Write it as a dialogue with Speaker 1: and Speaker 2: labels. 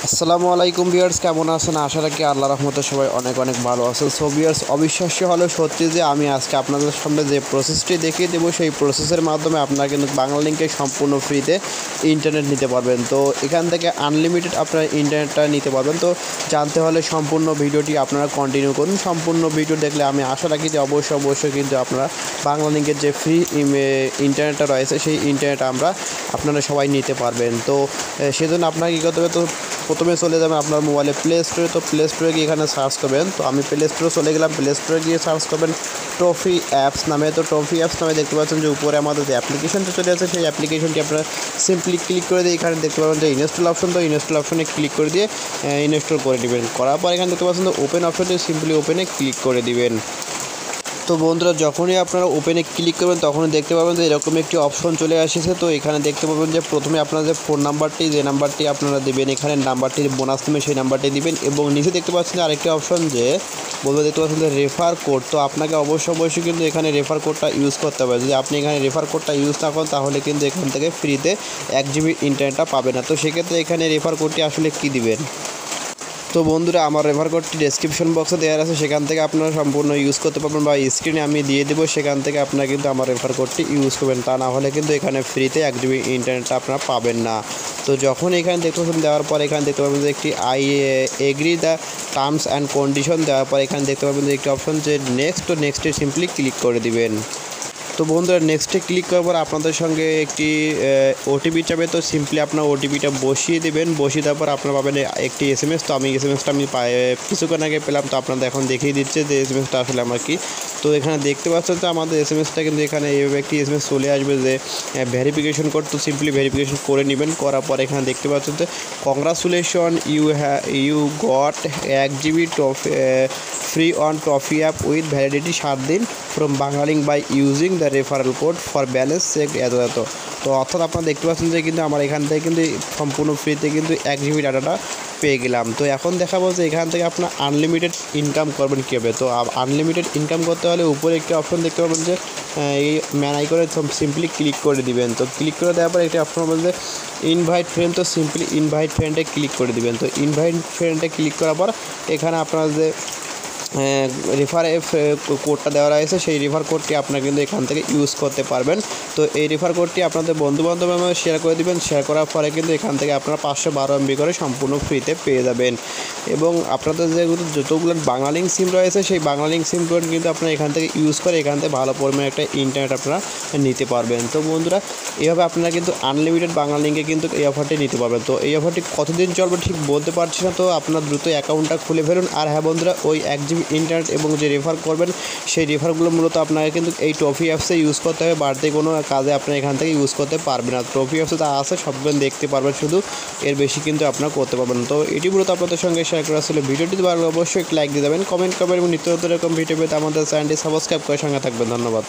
Speaker 1: আসসালামু আলাইকুম ভিউয়ার্স, কেমন আছেন? আশা রাখি আল্লাহর রহমতে সবাই অনেক অনেক ভালো আছেন। সো ভিউয়ার্স, অবিশ্বাস্য হলেও সত্যি যে আমি আজকে আপনাদের সামনে যে প্রসেসটি দেখিয়ে দেবো, সেই প্রসেসের মাধ্যমে আপনারা কিন্তু বাংলা লিঙ্কে সম্পূর্ণ ফ্রিতে ইন্টারনেট নিতে পারবেন। তো এখান থেকে আনলিমিটেড আপনারা ইন্টারনেটটা নিতে পারবেন। তো জানতে হলে সম্পূর্ণ ভিডিওটি আপনারা কন্টিনিউ করুন। সম্পূর্ণ ভিডিও দেখলে আমি আশা রাখি যে অবশ্যই কিন্তু আপনারা বাংলা লিঙ্কের যে ফ্রি ইন্টারনেটটা রয়েছে সেই ইন্টারনেট আপনারা সবাই নিতে পারবেন। তো সেজন্য আপনাকে কী করতে হবে, তো প্রথমে চলে যাবেন আপনার মোবাইলে প্লে স্টোরে। তো প্লে স্টোরে গিয়ে এখানে সার্চ করবেন। তো আমি প্লে স্টোরে চলে গেলাম। প্লে স্টোরে গিয়ে সার্চ করবেন ট্রফি অ্যাপস নামে। তো ট্রফি অ্যাপস নামে দেখতে পাচ্ছেন যে উপরে আমাদের যে অ্যাপ্লিকেশনটা চলে আছে, সেই অ্যাপ্লিকেশনটি আপনারা সিম্পলি ক্লিক করে দিয়ে এখানে দেখতে পাবেন যে ইনস্টল অপশন। তো ইনস্টল অপশনে ক্লিক করে দিয়ে ইনস্টল করে নেবেন। করার পর এখানে দেখতে পাচ্ছেন যে ওপেন অপশনটি সিম্পলি ওপেনে ক্লিক করে দিবেন। তো বন্ধুরা, যখনই আপনারা ওপেনে ক্লিক করবেন তখনই দেখতে পাবেন যে এরকম একটি অপশন চলে আসছে। তো এখানে দেখতে পাবেন যে প্রথমে আপনাদের ফোন নাম্বারটি, যে নাম্বারটি আপনারা দেবেন এখানে নাম্বারটির বোনাস নেমে সেই নাম্বারটি দিবেন, এবং নিচে দেখতে পাচ্ছেন যে আরেকটি অপশন, যে বন্ধুরা দেখতে পাচ্ছেন যে রেফার কোড। তো আপনাকে অবশ্যই কিন্তু এখানে রেফার কোডটা ইউজ করতে হবে। যদি আপনি এখানে রেফার কোডটা ইউজ না করেন তাহলে কিন্তু এখান থেকে ফ্রিতে 1 জিবি ইন্টারনেটটা পাবে না। তো সেক্ষেত্রে এখানে রেফার কোডটি আসলে কী দিবেন। তো বন্ধুরা, আমার রেফার কোডটি ডেসক্রিপশন বক্সে দেওয়া আছে, সেখান থেকে আপনারা সম্পূর্ণ ইউজ করতে পারবেন, বা স্ক্রিনে আমি দিয়ে দেবো, সেখান থেকে আপনারা কিন্তু আমার রেফার কোডটি ইউজ করবেন। তা না হলে কিন্তু এখানে ফ্রিতে 1 জিবি ইন্টারনেটটা আপনারা পাবেন না। তো যখন এখানে দেখতে পাবেন দেওয়ার পর এখানে দেখতে পাবেন যে একটি agree the terms and condition দেওয়ার পর এখানে দেখতে পাবেন যে একটি অপশন, যে নেক্সট। তো নেক্সটে সিম্পলি ক্লিক করে দিবেন। তো বন্ধুরা, নেক্সটে ক্লিক করার পর আপনাদের সঙ্গে একটি ওটিপি চাবে। তো সিম্পলি আপনার ওটিপিটা বসিয়ে দেবেন। বসিয়ে দেওয়ার পর আপনারা পাবেন একটি এসএমএস। তো আমি এসএমএসটা কিছুক্ষণ আগে পেলাম। তো আপনাদের এখন দেখিয়ে দিচ্ছে যে এসএমএসটা আসলে আমার কি। তো এখানে দেখতে পাচ্ছেন যে আমাদের এসএমএসটা কিন্তু এখানে এইভাবে একটি এসএমএস চলে আসবে, যে ভেরিফিকেশন কোড। তো সিম্পলি ভেরিফিকেশন করে নেবেন। করার পর এখানে দেখতে পাচ্ছেন যে congratulation, you got 1 GB free on trophy app with validity 7 দিন from Banglalink by using the referral code for balance check এত। তো অর্থাৎ আপনারা দেখতে পাচ্ছেন যে কিন্তু আমার এখান থেকে কিন্তু সম্পূর্ণ ফ্রিতে কিন্তু 1 জিবি ডাটাটা পেয়ে গেলাম। তো এখন দেখাবো যে এখান থেকে আপনার আনলিমিটেড ইনকাম করবেন কীভাবে। তো আনলিমিটেড ইনকাম করতে হলে উপরে একটি অপশন দেখতে পাবেন, যে এই ম্যান আইকনে সিম্পলি ক্লিক করে দিবেন। তো ক্লিক করে দেওয়ার পর একটি অপশন হবে যে ইনভাইট ফ্রেন্ড। তো সিম্পলি ইনভাইট ফ্রেন্ডে ক্লিক করে দিবেন। তো ইনভাইট ফ্রেন্ডে ক্লিক করার পর এখানে আপনার যে রেফার কোডটা দেওয়া রয়েছে, সেই রেফার কোডটি আপনারা কিন্তু এখান থেকে ইউজ করতে পারবেন। তো এই রেফার কোডটি আপনাদের বন্ধুবান্ধবের মধ্যে শেয়ার করে দিবেন। শেয়ার করার পরে কিন্তু এখান থেকে আপনারা 512 MB করে সম্পূর্ণ ফ্রিতে পেয়ে যাবেন। এবং আপনাদের যেগুলো যতগুলো বাংলালিঙ্ক সিম রয়েছে, সেই বাংলালিঙ্ক সিম কোড কিন্তু আপনারা এখান থেকে ইউজ করে এখান থেকে ভালো পরিমাণে একটা ইন্টারনেট আপনারা নিতে পারবেন। তো বন্ধুরা, এইভাবে আপনারা কিন্তু আনলিমিটেড বাংলালিঙ্কে কিন্তু এই অফারটি নিতে পারবেন। তো এই অফারটি কতদিন চলবে ঠিক বলতে পারছি না। তো আপনার দ্রুত অ্যাকাউন্টটা খুলে ফেলুন। আর হ্যাঁ বন্ধুরা, ওই 1 জিবি ইন্টারনেট এবং যে রেফার করবেন, সেই রেফারগুলো মূলত আপনাকে কিন্তু এই ট্রফি অ্যাপসে ইউজ করতে হবে। বাড়তি কোনো কাজে আপনারা এখান থেকে ইউজ করতে পারবেন না। ট্রফি অ্যাপসে তা আছে, সবগুলো দেখতে পারবেন, শুধু এর বেশি কিন্তু আপনারা করতে পারবেন। তো এটি মূলত আপনাদের সঙ্গে শেয়ার করা ছিল। ভিডিওটি ভালো অবশ্যই লাইক দিয়ে দেবেন, কমেন্ট করবেন, এবং নিত্য নতুন এরকম ভিডিও পেতে আমাদের চ্যানেলটি সাবস্ক্রাইব করে সঙ্গে থাকবেন। ধন্যবাদ।